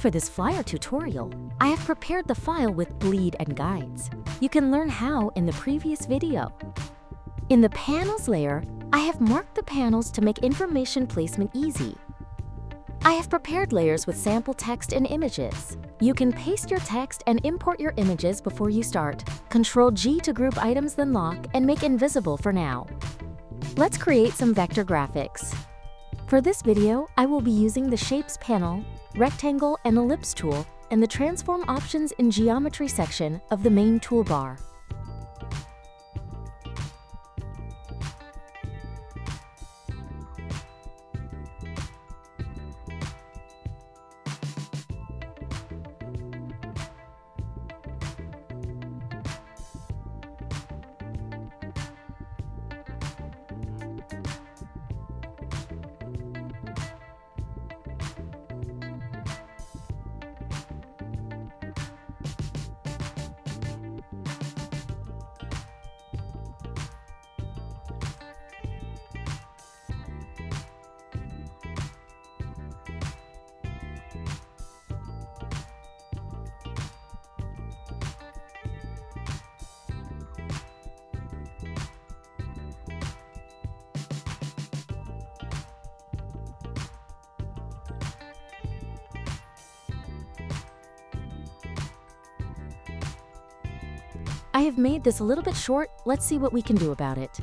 For this flyer tutorial, I have prepared the file with bleed and guides. You can learn how in the previous video. In the panels layer, I have marked the panels to make information placement easy. I have prepared layers with sample text and images. You can paste your text and import your images before you start. Ctrl-G to group items, then lock and make invisible for now. Let's create some vector graphics. For this video, I will be using the Shapes panel, Rectangle and Ellipse tool, and the Transform options in Geometry section of the main toolbar. I have made this a little bit short. Let's see what we can do about it.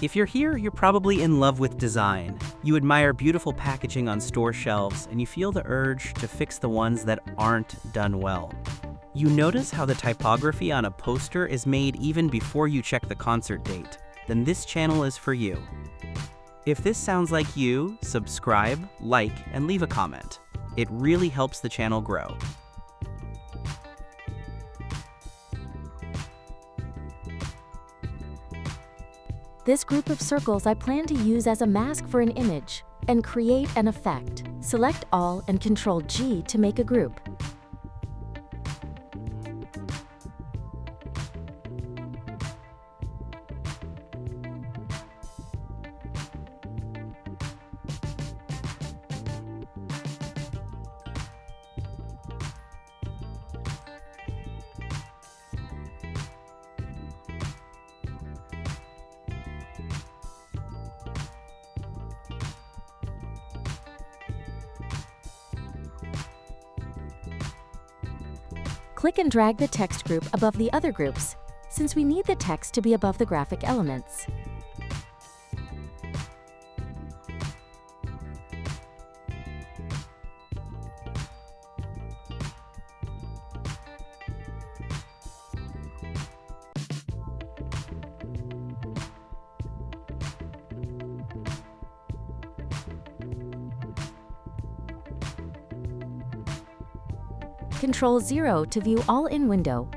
If you're here, you're probably in love with design. You admire beautiful packaging on store shelves, and you feel the urge to fix the ones that aren't done well. You notice how the typography on a poster is made even before you check the concert date. Then this channel is for you. If this sounds like you, subscribe, like, and leave a comment. It really helps the channel grow. This group of circles I plan to use as a mask for an image and create an effect. Select all and Ctrl-G to make a group. Click and drag the text group above the other groups, since we need the text to be above the graphic elements. Ctrl-0 to view all in window.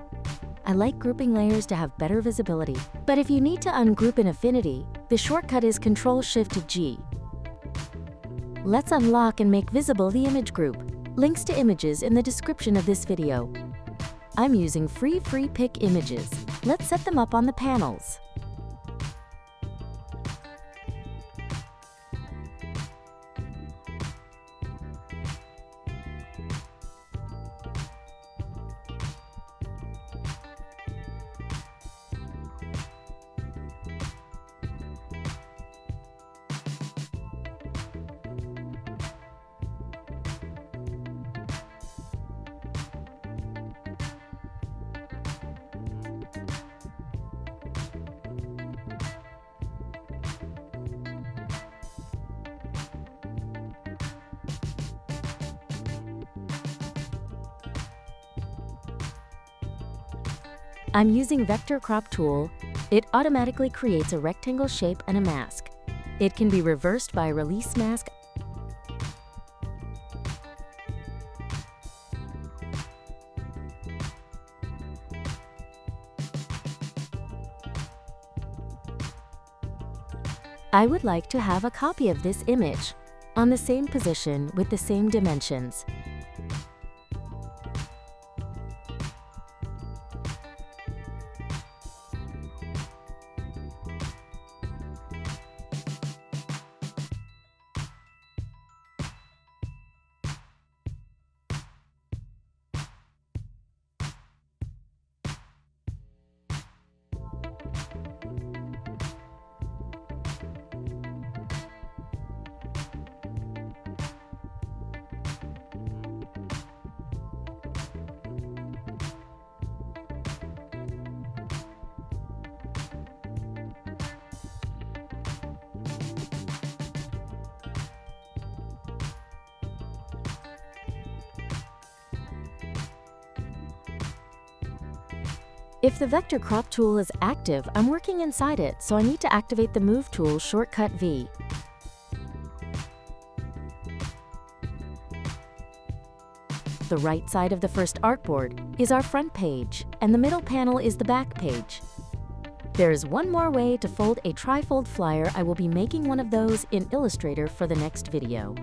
I like grouping layers to have better visibility, but if you need to ungroup in Affinity, the shortcut is Ctrl-Shift-G. Let's unlock and make visible the image group. Links to images in the description of this video. I'm using free pick images. Let's set them up on the panels. I'm using Vector Crop tool. It automatically creates a rectangle shape and a mask. It can be reversed by Release Mask. I would like to have a copy of this image on the same position with the same dimensions. If the vector crop tool is active, I'm working inside it, so I need to activate the Move tool shortcut V. The right side of the first artboard is our front page, and the middle panel is the back page. There is one more way to fold a tri-fold flyer. I will be making one of those in Illustrator for the next video.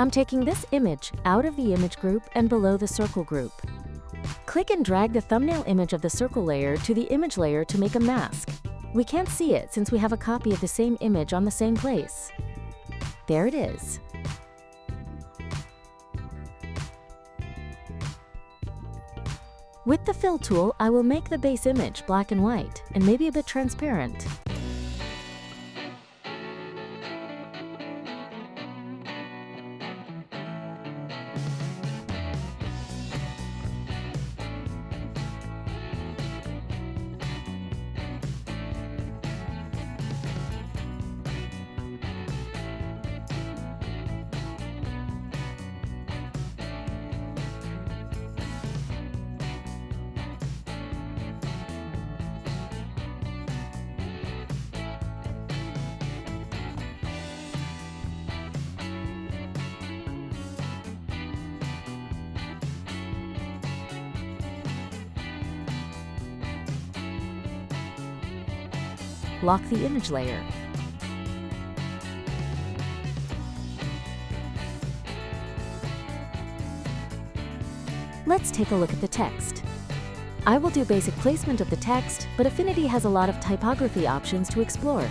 I'm taking this image out of the image group and below the circle group. Click and drag the thumbnail image of the circle layer to the image layer to make a mask. We can't see it since we have a copy of the same image on the same place. There it is. With the Fill tool, I will make the base image black and white and maybe a bit transparent. Lock the image layer. Let's take a look at the text. I will do basic placement of the text, but Affinity has a lot of typography options to explore.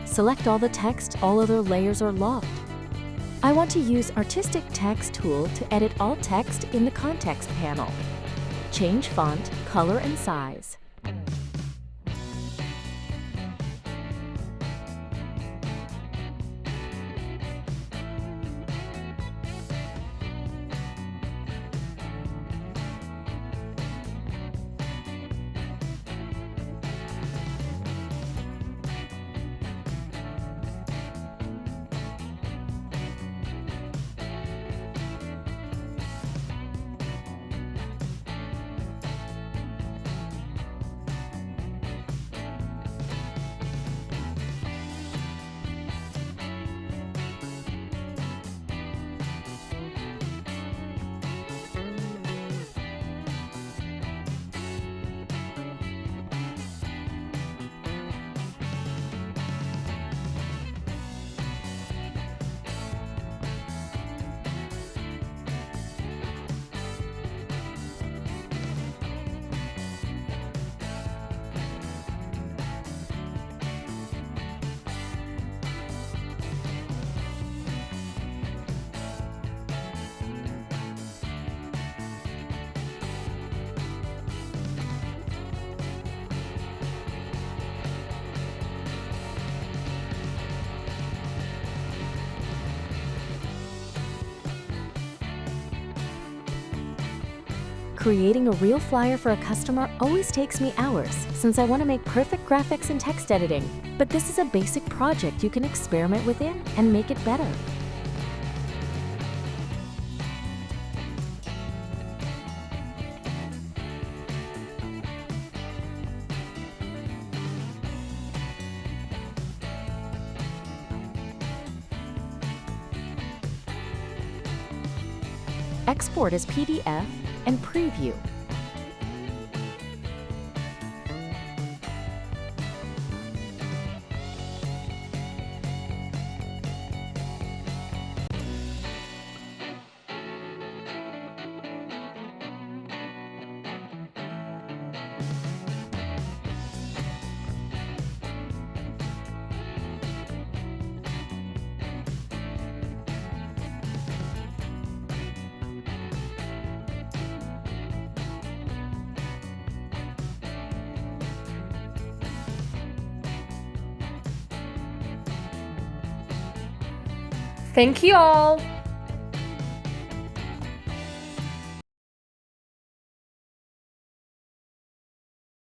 Select all the text, all other layers are locked. I want to use Artistic Text tool to edit all text in the context panel. Change font, color, and size. Creating a real flyer for a customer always takes me hours, since I want to make perfect graphics and text editing. But this is a basic project you can experiment within and make it better. export as PDF, and preview. Thank you all!